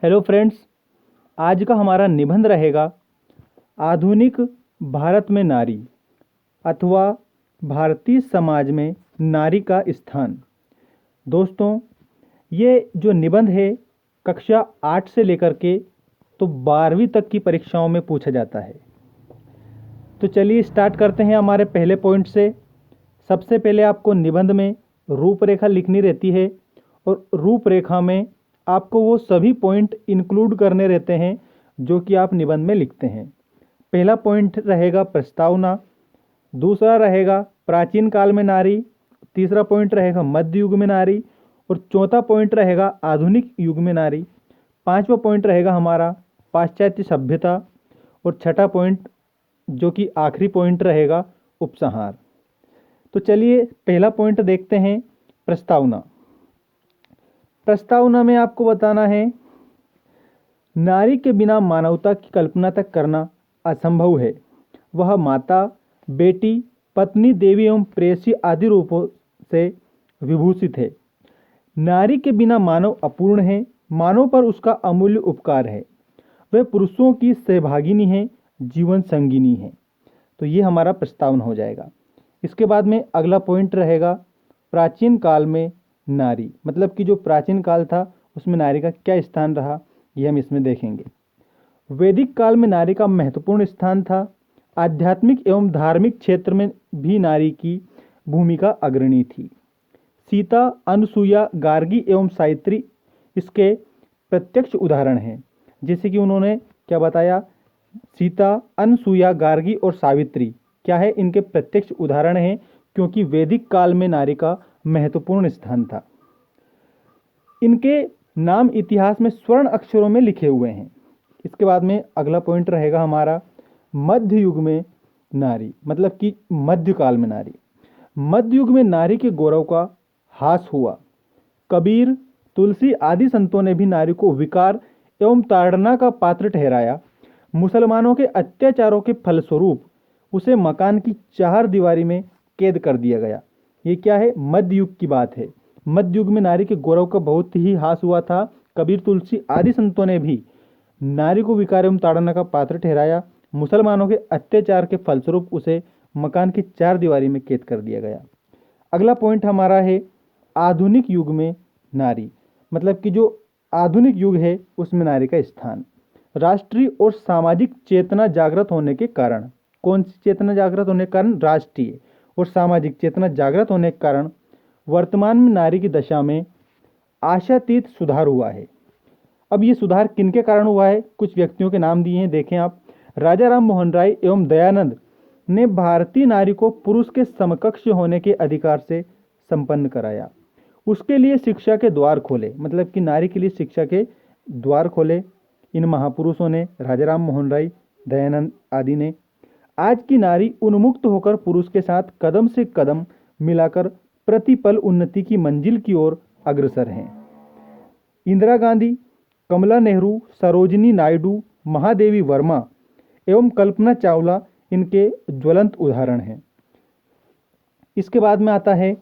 Hello friends. आज का हमारा निबंध रहेगा आधुनिक भारत में नारी अथवा भारतीय समाज में नारी का स्थान। दोस्तों, ये जो निबंध है कक्षा 8 से लेकर के तो 12वीं तक की परीक्षाओं में पूछा जाता है। तो चलिए स्टार्ट करते हैं हमारे पहले पॉइंट से। सबसे पहले आपको निबंध में रूपरेखा लिखनी रहती है और रूपरेखा में आपको वो सभी पॉइंट इंक्लूड करने रहते हैं जो कि आप निबंध में लिखते हैं। पहला पॉइंट रहेगा प्रस्तावना, दूसरा रहेगा प्राचीन काल में नारी, तीसरा पॉइंट रहेगा मध्य युग में नारी और चौथा पॉइंट रहेगा आधुनिक युग में नारी। पांचवा पॉइंट रहेगा हमारा पाश्चात्य सभ्यता और छठा पॉइंट जो कि आखिरी पॉइंट रहेगा उपसंहार। तो चलिए पहला पॉइंट देखते हैं, प्रस्तावना। प्रस्तावना में आपको बताना है नारी के बिना मानवता की कल्पना तक करना असंभव है। वह माता, बेटी, पत्नी, देवी एवं प्रेयसी आदि रूपों से विभूषित है। नारी के बिना मानव अपूर्ण है। मानव पर उसका अमूल्य उपकार है। वह पुरुषों की सहभागिनी है, जीवन संगिनी है। तो ये हमारा प्रस्तावना हो जाएगा। इसके बाद में अगला पॉइंट रहेगा प्राचीन काल में नारी, मतलब कि जो प्राचीन काल था उसमें नारी का क्या स्थान रहा, ये हम इसमें देखेंगे। वैदिक काल में नारी का महत्वपूर्ण स्थान था। आध्यात्मिक एवं धार्मिक क्षेत्र में भी नारी की भूमिका अग्रणी थी। सीता, अनुसुईया, गार्गी एवं सावित्री इसके प्रत्यक्ष उदाहरण हैं। जैसे कि उन्होंने क्या बताया, सीता, अनुसुईया, गार्गी और सावित्री क्या है, इनके प्रत्यक्ष उदाहरण हैं, क्योंकि वैदिक काल में नारी का महत्वपूर्ण स्थान था। इनके नाम इतिहास में स्वर्ण अक्षरों में लिखे हुए हैं। इसके बाद में अगला पॉइंट रहेगा हमारा मध्य युग में नारी, मतलब कि मध्यकाल में नारी। मध्य युग में नारी के गौरव का ह्रास हुआ। कबीर, तुलसी आदि संतों ने भी नारी को विकार एवं ताड़ना का पात्र ठहराया। मुसलमानों के अत्याचारों के फलस्वरूप उसे मकान की चार दीवारी में कैद कर दिया गया। ये क्या है, मध्य युग की बात है। मध्य युग में नारी के गौरव का बहुत ही ह्रास हुआ था। कबीर, तुलसी आदि संतों ने भी नारी को विकार एवं ताड़ना का पात्र ठहराया। मुसलमानों के अत्याचार के फलस्वरूप उसे मकान की चार दीवारी में कैद कर दिया गया। अगला पॉइंट हमारा है आधुनिक युग में नारी, मतलब कि जो आधुनिक युग है उसमें नारी का स्थान। राष्ट्रीय और सामाजिक चेतना जागृत होने के कारण, कौन सी चेतना जागृत होने के कारण, राष्ट्रीय और सामाजिक चेतना जागृत होने के कारण वर्तमान में नारी की दशा में आशातीत सुधार हुआ है। अब ये सुधार किनके कारण हुआ है, कुछ व्यक्तियों के नाम दिए हैं, देखें आप। राजा राम मोहन राय एवं दयानंद ने भारतीय नारी को पुरुष के समकक्ष होने के अधिकार से संपन्न कराया। उसके लिए शिक्षा के द्वार खोले, मतलब कि नारी के लिए शिक्षा के द्वार खोले इन महापुरुषों ने, राजा राम मोहन राय, दयानंद आदि ने। आज की नारी उन्मुक्त होकर पुरुष के साथ कदम से कदम मिलाकर प्रतिपल उन्नति की मंजिल की ओर अग्रसर हैं। इंदिरा गांधी, कमला नेहरू, सरोजिनी नायडू, महादेवी वर्मा एवं कल्पना चावला इनके ज्वलंत उदाहरण हैं। इसके बाद में आता है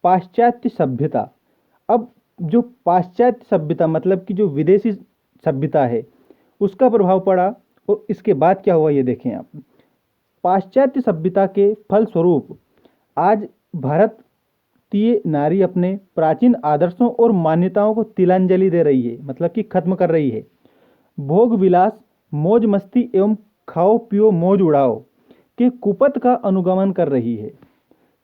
पाश्चात्य सभ्यता। अब जो पाश्चात्य सभ्यता, मतलब कि जो विदेशी सभ्यता है, उसका प्रभाव पड़ा और इसके बाद क्या हुआ ये देखें आप। पाश्चात्य सभ्यता के फलस्वरूप आज भारतीय नारी अपने प्राचीन आदर्शों और मान्यताओं को तिलांजलि दे रही है, मतलब कि खत्म कर रही है। भोग विलास, मौज मस्ती एवं खाओ पियो मौज उड़ाओ के कुपथ का अनुगमन कर रही है।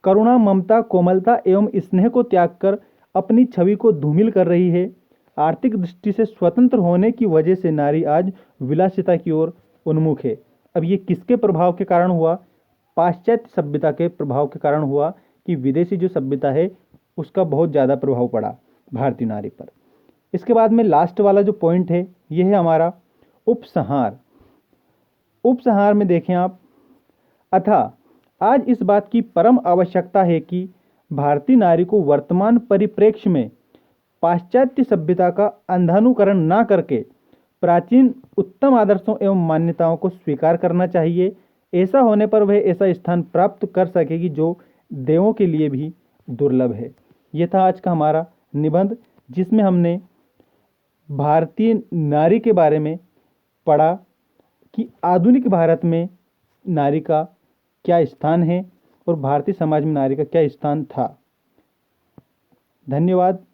करुणा, ममता, कोमलता एवं स्नेह को त्याग कर अपनी छवि को धूमिल कर रही है। आर्थिक दृष्टि से स्वतंत्र होने की वजह से नारी आज विलासिता की ओर उन्मुख है। अब ये किसके प्रभाव के कारण हुआ, पाश्चात्य सभ्यता के प्रभाव के कारण हुआ कि विदेशी जो सभ्यता है उसका बहुत ज़्यादा प्रभाव पड़ा भारतीय नारी पर। इसके बाद में लास्ट वाला जो पॉइंट है ये है हमारा उपसंहार। उपसंहार में देखें आप, अतः आज इस बात की परम आवश्यकता है कि भारतीय नारी को वर्तमान परिप्रेक्ष्य में पाश्चात्य सभ्यता का अंधानुकरण न करके प्राचीन उत्तम आदर्शों एवं मान्यताओं को स्वीकार करना चाहिए। ऐसा होने पर वह ऐसा स्थान प्राप्त कर सकेगी जो देवों के लिए भी दुर्लभ है। यह था आज का हमारा निबंध, जिसमें हमने भारतीय नारी के बारे में पढ़ा कि आधुनिक भारत में नारी का क्या स्थान है और भारतीय समाज में नारी का क्या स्थान था। धन्यवाद।